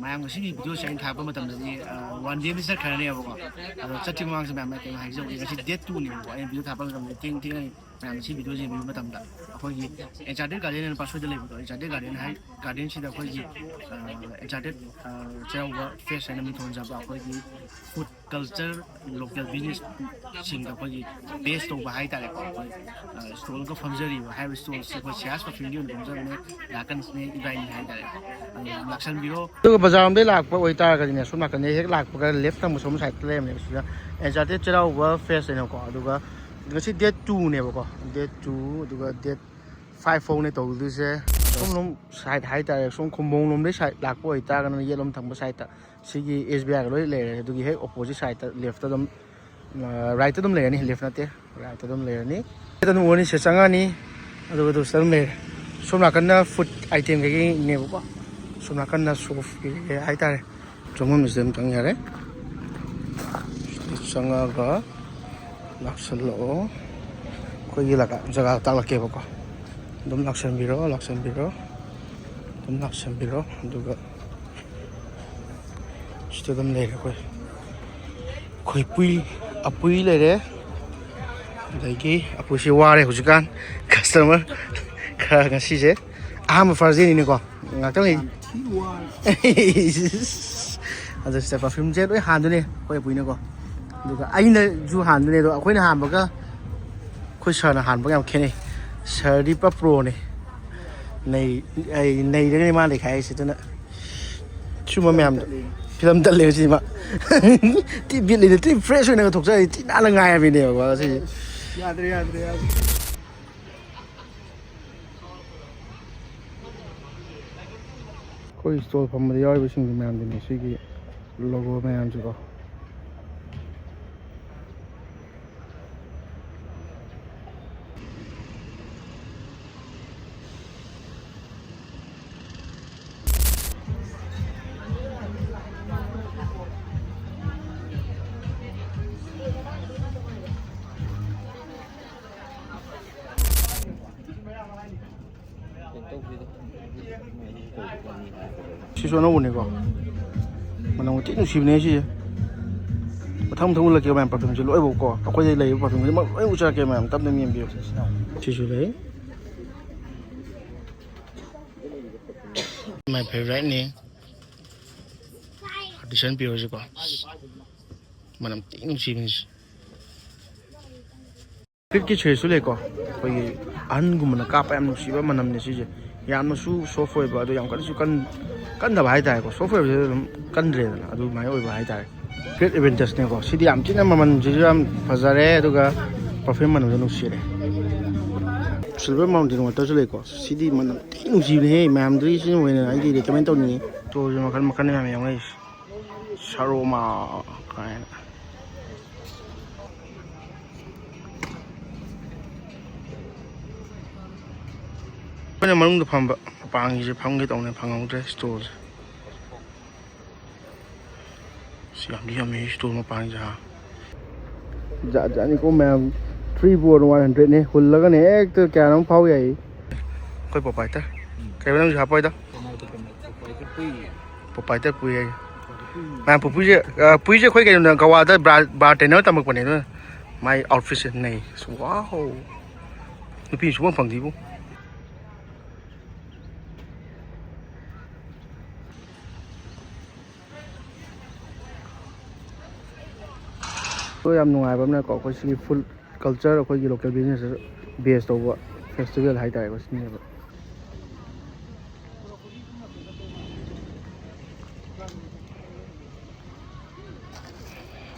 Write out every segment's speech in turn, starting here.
ꯃꯌꯥꯝ ꯉꯁꯤꯒꯤ ꯚꯤꯗꯤꯑꯣꯁꯦ ꯑꯩꯅ ꯊꯥꯛꯄ ꯃꯇꯝꯗꯗꯤ 1 day ꯆꯠꯈ꯭ꯔꯅꯦꯕꯀꯣ ꯑꯗꯣ ꯆꯠꯇ꯭ꯔꯤ ꯃꯃꯥꯡꯁꯦ ꯃꯌꯥꯝꯅ ꯀꯩꯅꯣ ꯍꯥꯏꯖꯧꯒꯦ ꯉꯁꯤ date 2ꯅꯦꯕꯀꯣ ꯑꯩꯅ ꯚꯤꯗꯤꯑꯣ ꯊꯥꯛꯄ ꯃꯇꯝꯗ ꯊꯦꯡꯅ ꯃꯌꯥꯝ ꯉꯁꯤ ꯚꯤꯗꯤꯑꯣ ꯌꯦꯡꯕꯤꯕ ꯃꯇꯝꯗ ꯑꯩꯈꯣꯏꯒꯤ Enchanted ꯒꯥꯔꯗꯦꯟ ꯑꯅ ꯄꯥꯠꯁꯣꯏꯗ ꯂꯩꯕꯗꯣ Enchanted ꯒꯥꯔꯗꯦꯟꯁꯤꯗ ꯑꯩꯈꯣꯏꯒꯤ Enchanted Cheiraoba Fest ꯍꯥꯏꯅ ꯃꯤꯡꯊꯣꯟꯖꯕ ꯑꯩꯈꯣꯏꯒꯤ ꯐꯨꯗ ꯀꯜꯆꯔ ꯂꯣꯀꯦꯜ ꯕꯤꯖꯤꯅꯦꯁꯁꯤꯡꯗ ꯑꯩꯈꯣꯏꯒꯤ ꯕꯦꯁ ꯇꯧꯕ ꯍꯥꯏꯇꯥꯔꯦꯀꯣ ꯑꯩꯈꯣꯏ ꯁ꯭ꯇꯣꯜꯒ ꯐꯝꯖꯔꯤꯕ ꯍꯥꯏꯔꯤꯕ ꯁ꯭ꯇꯣꯜꯁꯦ ꯑꯩꯈꯣꯏ ꯁꯤꯌꯥꯁ ꯄꯔꯐ꯭ꯌꯨꯝꯒꯤ ꯑꯣꯏꯅ ꯐꯝꯖꯕꯅꯦ ꯅꯥꯀꯟꯁꯤꯅꯦ ꯏꯕꯥꯏꯅꯤ ꯍꯥꯏꯇꯥꯔꯦ ꯂꯥꯛꯁꯟꯕꯤꯔꯣ ꯑꯗꯨꯒ ꯕꯖꯥꯔꯣꯝꯗꯩ ꯂꯥꯛꯄ ꯑꯣꯏꯇꯥꯔꯒꯗꯤꯅꯦ ꯁꯣꯝ ꯅꯥꯀꯟꯗꯩ ꯍꯦꯛ ꯂꯥꯛꯄꯒ ꯂꯦꯐ ꯊꯪꯕ ꯁꯣꯝ ꯁꯥꯏꯗꯇ ꯂꯩꯔꯝꯅꯦꯕ ꯁꯤꯗ Enchanted Cheiraoba Fest ꯍꯥꯏꯅꯀꯣ ꯑꯗꯨꯒ ꯉꯁꯤ date 2ꯅꯦꯕꯀꯣ date 2 ꯑꯗꯨꯒ date 5 ꯐꯥꯎꯅꯦ ꯇꯧꯗꯣꯏꯁꯦ ꯁꯣꯝꯂꯣꯝ ꯁꯥꯏꯗ ꯍꯥꯏꯇꯥꯔꯦ ꯁꯣꯝ ꯈꯨꯝꯕꯣꯡꯂꯣꯝꯗꯩ ꯁꯥꯏꯗ ꯂꯥꯛꯄ ꯑꯣꯏꯇꯥꯔꯒꯅ ꯌꯦꯠꯂꯣꯝ ꯊꯪꯕ ꯁꯥꯏꯗꯇ ꯁꯤꯒꯤ SBIꯒ ꯂꯣꯏ ꯂꯩꯔꯦ ꯑꯗꯨꯒꯤ ꯍꯦꯛ ꯑꯣꯄꯣꯖꯤꯠ ꯁꯥꯏꯗꯇ ꯂꯦꯐꯇ ꯑꯗꯨꯝ ꯔꯥꯏꯠꯇ ꯑꯗꯨꯝ ꯂꯩꯔꯅꯤ ꯂꯦꯐ ꯅꯠꯇꯦ ꯔꯥꯏꯠꯇ ꯑꯗꯨꯝ ꯂꯩꯔꯅꯤ ꯑꯗꯨꯝ ꯎꯔꯅꯤ ꯁꯤꯗ ꯆꯪꯉꯛꯑꯅꯤ ꯑꯗꯨꯒ ꯑꯗꯨ ꯑꯗꯨꯝ ꯂꯩꯔꯦ ꯁꯣꯝ ꯅꯥꯀꯟꯅ ꯐꯨꯗ ꯑꯥꯏꯇꯦꯝ ꯀꯩꯀꯩꯅꯦꯕꯀꯣ ꯁꯣꯝ ꯅꯥꯀꯟꯅ ꯁꯣꯐ ꯀꯩꯀꯩ ꯍꯥꯏꯇꯥꯔꯦ ꯆꯪꯐꯝꯁꯤꯗ ꯑꯗꯨꯝ ꯆꯪ ꯌꯥꯔꯦ ꯆꯪꯉꯛꯑꯒ ꯂꯥꯛꯁꯜꯂꯛꯑꯣ ꯑꯩꯈꯣꯏꯒꯤ ꯖꯒꯥ ꯇꯥꯛꯂꯛꯀꯦꯕꯀꯣ ꯑꯗꯨꯝ ꯂꯥꯛꯁꯟꯕꯤꯔꯣ ꯑꯗꯨꯒ ꯁꯤꯗ ꯑꯗꯨꯝ ꯂꯩꯔꯦ ꯑꯩꯈꯣꯏ ꯑꯄꯨꯏ ꯂꯩꯔꯦ ꯑꯗꯒꯤ ꯑꯄꯨꯏꯁꯤ ꯋꯥꯔꯦ ꯍꯧꯖꯤꯛꯀꯥꯟ ꯀꯁꯇꯃꯔ ꯈꯔ ꯉꯁꯤꯁꯦ ꯑꯍꯥꯟꯕ ꯐꯥꯔꯁ ꯗꯦꯅꯤꯅꯦꯀꯣ ꯉꯥꯛꯇꯪ ꯂꯩ ꯑꯗꯨ ꯁꯤꯗ ꯄꯔꯐ꯭ꯌꯨꯝꯁꯦ ꯂꯣꯏ ꯍꯥꯟꯗꯣꯏꯅꯦ ꯑꯩꯈꯣꯏ ꯑꯄꯨꯏꯅꯀꯣ ꯑꯗꯨꯒ ꯑꯩꯅꯁꯨ ꯍꯥꯟꯗꯣꯏꯅꯦ ꯑꯗꯣ ꯑꯩꯈꯣꯏꯅ ꯍꯥꯟꯕꯒ ꯑꯩꯈꯣꯏ ꯁꯥꯔꯅ ꯍꯥꯟꯕꯒ ꯌꯥꯝ ꯈꯦꯠꯅꯩ ꯁꯥꯔꯗꯤ ꯄꯨꯔꯥ ꯄ꯭ꯔꯣꯅꯦ ꯅꯩꯔꯒꯅꯤ ꯃꯥ ꯂꯩꯈꯥꯏꯔꯤꯁꯦ ꯑꯗꯨꯅ ꯁꯨꯝꯕ ꯃꯌꯥꯝꯗꯣ ꯐꯤꯂꯝ ꯇꯠꯂꯦꯕ ꯁꯤꯃ ꯇꯤ ꯕꯤꯠ ꯂꯩꯅ ꯇꯤ ꯐ꯭ꯔꯦꯁ ꯑꯣꯏꯅꯒ ꯊꯣꯛꯆꯔꯤ ꯇꯤ ꯅꯥꯟꯅ ꯉꯥꯏꯔꯕꯤꯅꯦꯕꯀꯣ ꯁꯤꯁꯦ ꯌꯥꯗ꯭ꯔꯦ ꯑꯩꯈꯣꯏ ꯁ꯭ꯇꯣꯜ ꯐꯝꯕꯗ ꯌꯥꯎꯔꯤꯕꯁꯤꯡꯁꯤ ꯃꯌꯥꯝꯗꯨꯅꯤ ꯁꯤꯒꯤ ꯂꯣꯒꯣ ꯃꯌꯥꯝꯁꯤꯀꯣ 시소 ꯑꯅꯧꯕꯅꯦꯀꯣ ꯃꯅꯝ ꯊꯤ ꯅꯨꯡꯁꯤꯕꯅꯦ ꯁꯤꯁꯦ ꯃꯊꯪ ꯎꯠꯂꯛꯀꯦ ꯃꯌꯥꯝ ꯄꯔꯐ꯭ꯌꯨꯝꯁꯦ ꯂꯣꯏꯕꯀꯣ ꯑꯩꯈꯣꯏꯗ ꯂꯩꯔꯤꯕ ꯄꯔꯐ꯭ꯌꯨꯝ ꯈꯨꯗꯤꯡꯃꯛ ꯂꯣꯏ ꯎꯠꯆꯔꯛꯀꯦ ꯃꯌꯥꯝ ꯇꯞꯅ ꯌꯦꯡꯕꯤꯌꯨ ꯁꯤꯁꯨ ꯂꯩ ꯃꯥꯏ ꯐꯦꯚꯣꯔꯥꯏꯠꯅꯤ ꯑꯣꯗꯤꯁꯟ ꯄꯤꯔꯣꯁꯤꯀꯣ ꯃꯅꯝ ꯊꯤ ꯅꯨꯡꯁꯤꯕꯅꯤ ꯐꯤꯠꯀꯤ ꯁꯦꯠꯁꯨ ꯂꯩꯀꯣ ꯑꯩꯈꯣꯏꯒꯤ ꯑꯍꯟꯒꯨꯝꯕꯅ ꯀꯥꯞꯄ ꯌꯥꯝ ꯅꯨꯡꯁꯤꯕ ꯃꯅꯝꯅꯦ ꯁꯤꯁꯦ ꯌꯥꯝꯅꯁꯨ ꯁꯣꯐ ꯑꯣꯏꯕ ꯑꯗꯣ ꯌꯥꯝ ꯀꯟꯅꯁꯨ ꯀꯟꯗꯕ ꯍꯥꯏꯇꯥꯔꯦꯀꯣ ꯁꯣꯐ ꯑꯣꯏꯕꯁꯦ ꯑꯗꯨꯝ ꯀꯟꯗ꯭ꯔꯦꯗꯅ ꯑꯗꯨꯃꯥꯏꯅ ꯑꯣꯏꯕ ꯍꯥꯏꯇꯥꯔꯦ ꯒ꯭ꯔꯦꯠ ꯑꯦꯚꯦꯟꯇꯁꯅꯦꯀꯣ ꯁꯤꯗꯤ ꯌꯥꯝ ꯊꯤꯅ ꯃꯃꯜꯁꯤꯁꯨ ꯌꯥꯝ ꯐꯖꯔꯦ ꯑꯗꯨꯒ ꯄꯔꯐ꯭ꯌꯨꯝ ꯃꯅꯝꯁꯨ ꯅꯨꯡꯁꯤꯔꯦ ꯁꯤꯜꯚꯔ ꯃꯥꯎꯟꯇꯦꯟ ꯋꯥꯇꯔꯁꯨ ꯂꯩꯀꯣ ꯁꯤꯗꯤ ꯃꯅꯝ ꯊꯤ ꯅꯨꯡꯁꯤꯕꯅꯦꯍꯦ ꯃꯌꯥꯝꯗꯒꯤ ꯁꯤꯅ ꯑꯣꯏꯅ ꯑꯩꯗꯤ ꯔꯤꯀꯃꯦꯟ ꯇꯧꯅꯤꯡꯉꯤ ꯇꯣꯁꯨ ꯃꯈꯜ ꯃꯌꯥꯝ ꯌꯥꯎꯅꯩꯁꯦ ꯁꯥꯔꯣꯃꯥ ꯀꯥꯏꯅ ꯑꯩꯈꯣꯏꯅ ꯃꯅꯨꯡꯗ ꯐꯝꯕ ꯃꯄꯥꯟꯒꯤꯁꯦ ꯐꯝꯒꯦ ꯇꯧꯅꯦ ꯐꯪꯍꯧꯗ꯭ꯔꯦ ꯁ꯭ꯇꯣꯜꯁꯦ ꯁꯤ ꯌꯥꯝꯗꯤ ꯌꯥꯝꯃꯤ ꯁ꯭ꯇꯣꯜ ꯃꯄꯥꯟꯁꯦ ꯖꯥꯠ ꯖꯥꯠꯅꯤꯀꯣ ꯃꯌꯥꯝ 3 ꯕꯣꯔ 100ꯅꯦ ꯍꯨꯜꯂꯒꯅꯦ ꯍꯦꯛꯇ ꯀꯌꯥꯅꯣꯝ ꯐꯥꯎ ꯌꯥꯏ ꯑꯩꯈꯣꯏ ꯄꯣꯄꯥꯏꯇꯔ ꯀꯩꯕ ꯅꯪꯁꯨ ꯍꯥꯞꯄꯣꯏꯗ ꯄꯣꯄꯥꯏꯇꯔ ꯄꯨꯏ ꯍꯥꯏ ꯃꯌꯥꯝ ꯄꯨꯏꯁꯦ ꯑꯩꯈꯣꯏ ꯀꯩꯅꯣꯗ ꯒꯋꯥꯗ ꯕꯥꯔ ꯇ꯭ꯔꯦꯅꯔ ꯇꯝꯃꯛꯄꯅꯦ ꯑꯗꯨꯅ ꯃꯥꯏ ꯑꯥꯎꯠꯐꯤꯠꯁꯦ ꯅꯩ ꯋꯥꯎ ꯅꯨꯄꯤ ꯁꯨꯡꯐꯪ ꯐꯪꯗꯦꯕꯨ ꯌꯥꯝ ꯅꯨꯡꯉꯥꯏꯕ ꯑꯃꯅꯀꯣ ꯑꯩꯈꯣꯏ ꯁꯤꯒꯤ ꯐꯨꯗ ꯀꯜꯆꯔ ꯑꯩꯈꯣꯏꯒꯤ ꯂꯣꯀꯦꯜ ꯕꯤꯖꯤꯅꯦꯁꯇ ꯕꯦꯁ ꯇꯧꯕ ꯐꯦꯁꯇꯤꯚꯦꯜ ꯍꯥꯏꯇꯥꯔꯦꯀꯣ ꯁꯤꯅꯦꯕ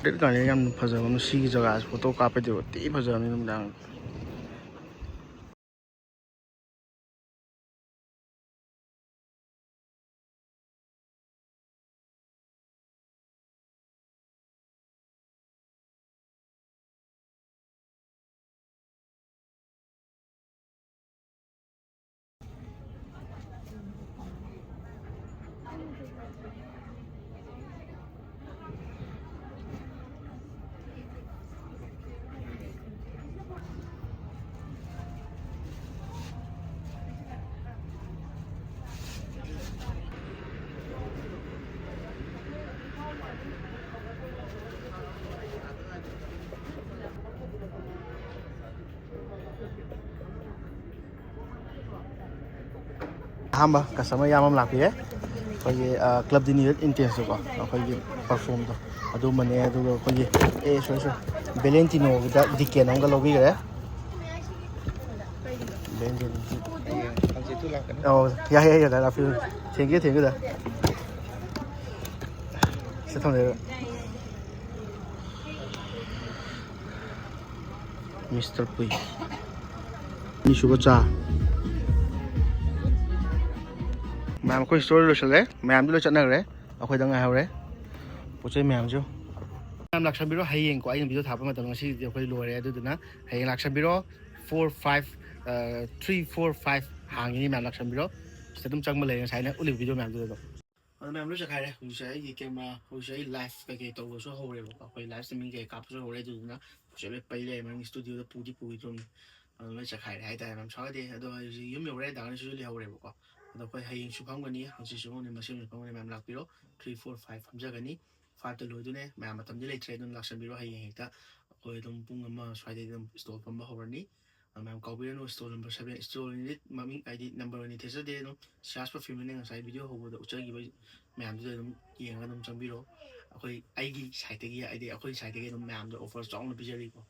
ꯔꯦꯠ ꯒꯥꯔꯗꯦꯟ ꯌꯥꯝ ꯐꯖꯕ ꯑꯃ ꯁꯤꯒꯤ ꯖꯒꯥꯁꯤ ꯐꯣꯇꯣ ꯀꯥꯞꯄꯗꯤ ꯊꯤ ꯐꯖꯕꯅꯤ ꯅꯨꯃꯤꯗꯥꯡ ꯑꯍꯥꯟꯕ ꯀꯁꯇꯃꯔ ꯌꯥꯝ ꯑꯃ ꯂꯥꯛꯄꯤꯔꯦ ꯑꯩꯈꯣꯏꯒꯤ ꯀ꯭ꯂꯕ ꯗꯤ ꯅꯤꯌꯔ ꯏꯟꯇꯦꯟꯁꯇꯀꯣ ꯑꯩꯈꯣꯏꯒꯤ ꯄꯔꯐꯣꯝꯗꯣ ꯑꯗꯨꯃꯅꯦ ꯑꯗꯨꯒ ꯑꯩꯈꯣꯏꯒꯤ ꯁꯣꯔꯤ ꯚꯦꯂꯦꯟꯇꯤꯅꯣꯒꯤꯗ ꯗꯤꯀꯦꯟ ꯑꯃꯒ ꯂꯧꯕꯤꯈ꯭ꯔꯦ ꯑꯧ ꯌꯥꯏ ꯌꯥꯏ ꯌꯥꯏ ꯂꯥꯛꯄꯤꯌꯨ ꯊꯦꯡꯀ꯭ꯌꯨ ꯗꯥ ꯁꯤ ꯊꯝꯖꯔꯦ ꯃꯤꯁꯇꯔ ꯄꯨꯏ ꯑꯅꯤꯁꯨꯕ ꯆꯥ ꯃꯌꯥꯝ ꯑꯩꯈꯣꯏ ꯁ꯭ꯇꯣꯔ ꯂꯣꯏꯁꯤꯜꯂꯦ ꯃꯌꯥꯝꯗꯤ ꯂꯣꯏ ꯆꯠꯅꯈ꯭ꯔꯦ ꯑꯩꯈꯣꯏꯗ ꯉꯥꯏꯍꯧꯔꯦ ꯄꯣꯠ ꯆꯩ ꯃꯌꯥꯝꯁꯨ ꯃꯌꯥꯝ ꯂꯥꯛꯁꯟꯕꯤꯔꯣ ꯍꯌꯦꯡꯀꯣ ꯑꯩꯅ ꯚꯤꯗꯤꯑꯣ ꯊꯥꯞꯄ ꯃꯇꯝꯗ ꯉꯁꯤꯗꯤ ꯑꯩꯈꯣꯏ ꯂꯣꯏꯔꯦ ꯑꯗꯨꯗꯨꯅ ꯍꯌꯦꯡ ꯂꯥꯛꯁꯟꯕꯤꯔꯣ 3-4-5 ꯍꯥꯡꯉꯤꯅꯤ ꯃꯌꯥꯝ ꯂꯥꯛꯁꯟꯕꯤꯔꯣ ꯁꯤꯗ ꯑꯗꯨꯝ ꯆꯪꯕ ꯂꯩꯔꯦ ꯉꯁꯥꯏꯅ ꯎꯠꯂꯤꯕ ꯚꯤꯗꯤꯑꯣ ꯃꯌꯥꯝꯗꯨꯗ ꯑꯗꯨꯝ ꯑꯗꯨ ꯃꯌꯥꯝ ꯂꯣꯏ ꯆꯠꯈꯥꯏꯔꯦ ꯍꯧꯖꯤꯛꯁꯦ ꯑꯩꯒꯤ ꯀꯦꯃꯦꯔꯥ ꯍꯧꯖꯤꯛꯁꯦ ꯑꯩ ꯂꯥꯏꯐ ꯀꯩꯀꯩ ꯇꯧꯕꯁꯨ ꯍꯧꯔꯦꯕꯀꯣ ꯑꯩꯈꯣꯏ ꯂꯥꯏꯐ ꯁ꯭ꯇ꯭ꯔꯤꯃꯤꯡ ꯀꯩꯀꯩ ꯀꯥꯞꯄꯁꯨ ꯍꯧꯔꯦ ꯑꯗꯨꯗꯨꯅ ꯄꯣꯠꯆꯩ ꯂꯣꯏ ꯄꯩ ꯂꯩꯔꯦ ꯃꯅꯤꯡ ꯁ꯭ꯇꯨꯗꯤꯑꯣꯗ ꯄꯨꯈꯤꯗ꯭ꯔꯣꯝꯅꯤ ꯑꯗꯨ ꯂꯣꯏ ꯆꯠꯈꯥꯏꯔꯦ ꯍꯥꯏꯇꯥꯔꯦ ꯃꯌꯥꯝ ꯁꯥꯎꯒꯗꯦ ꯑꯗꯣ ꯍꯧꯖꯤꯛ ꯌꯨꯝ ꯌꯧꯔꯦ ꯗꯥꯡꯅꯤꯁꯨ ꯂꯩꯍꯧꯔꯦꯕꯀꯣ ꯑꯗꯣ ꯑꯩꯈꯣꯏ ꯍꯌꯦꯡꯁꯨ ꯐꯝꯒꯅꯤ ꯍꯪꯆꯤꯠꯁꯨ ꯐꯝꯒꯅꯤ ꯃꯁꯦꯝꯁꯨ ꯐꯝꯒꯅꯤ ꯃꯌꯥꯝ ꯂꯥꯛꯄꯤꯔꯣ 3-4-5 ꯐꯝꯖꯒꯅꯤ 5ꯇ ꯂꯣꯏꯗꯣꯏꯅꯦ ꯃꯌꯥꯝ ꯃꯇꯝꯗꯤ ꯂꯩꯇ꯭ꯔꯦ ꯑꯗꯨꯝ ꯂꯥꯛꯁꯟꯕꯤꯔꯣ ꯍꯌꯦꯡ ꯍꯦꯛꯇ ꯑꯩꯈꯣꯏ ꯑꯗꯨꯝ ꯄꯨꯡ ꯑꯃ ꯁ꯭ꯋꯥꯏꯗꯩ ꯑꯗꯨꯝ ꯁ꯭ꯇꯣꯜ ꯐꯝꯕ ꯍꯧꯔꯅꯤ ꯃꯌꯥꯝ ꯀꯥꯎꯕꯤꯔꯅꯨ ꯁ꯭ꯇꯣꯜ ꯅꯝꯕꯔ 7 ꯁ꯭ꯇꯣꯜꯗꯤ ꯃꯃꯤꯡ ꯍꯥꯏꯗꯤ ꯅꯝꯕꯔ ꯑꯣꯏꯅ ꯊꯦꯠꯆꯗꯦ ꯑꯗꯨꯝ ꯁꯤꯌꯥꯁ ꯄꯔꯐ꯭ꯌꯨꯝꯅ ꯉꯁꯥꯏ ꯚꯤꯗꯤꯑꯣ ꯍꯧꯕꯗ ꯎꯠꯆꯈꯤꯕ ꯃꯌꯥꯝꯗꯨꯗ ꯑꯗꯨꯝ ꯌꯦꯡꯉꯒ ꯑꯗꯨꯝ ꯆꯪꯕꯤꯔꯣ ꯑꯩꯈꯣꯏ ꯑꯩꯒꯤ ꯁꯥꯏꯠꯇꯒꯤ ꯍꯥꯏꯗꯤ ꯑꯩꯈꯣꯏ ꯁꯥꯏꯠꯇꯒꯤ ꯑꯗꯨꯝ ꯃꯌꯥꯝꯗ ꯑꯣꯐꯔ ꯆꯥꯎꯅ ꯄꯤꯖꯔꯤꯀꯣ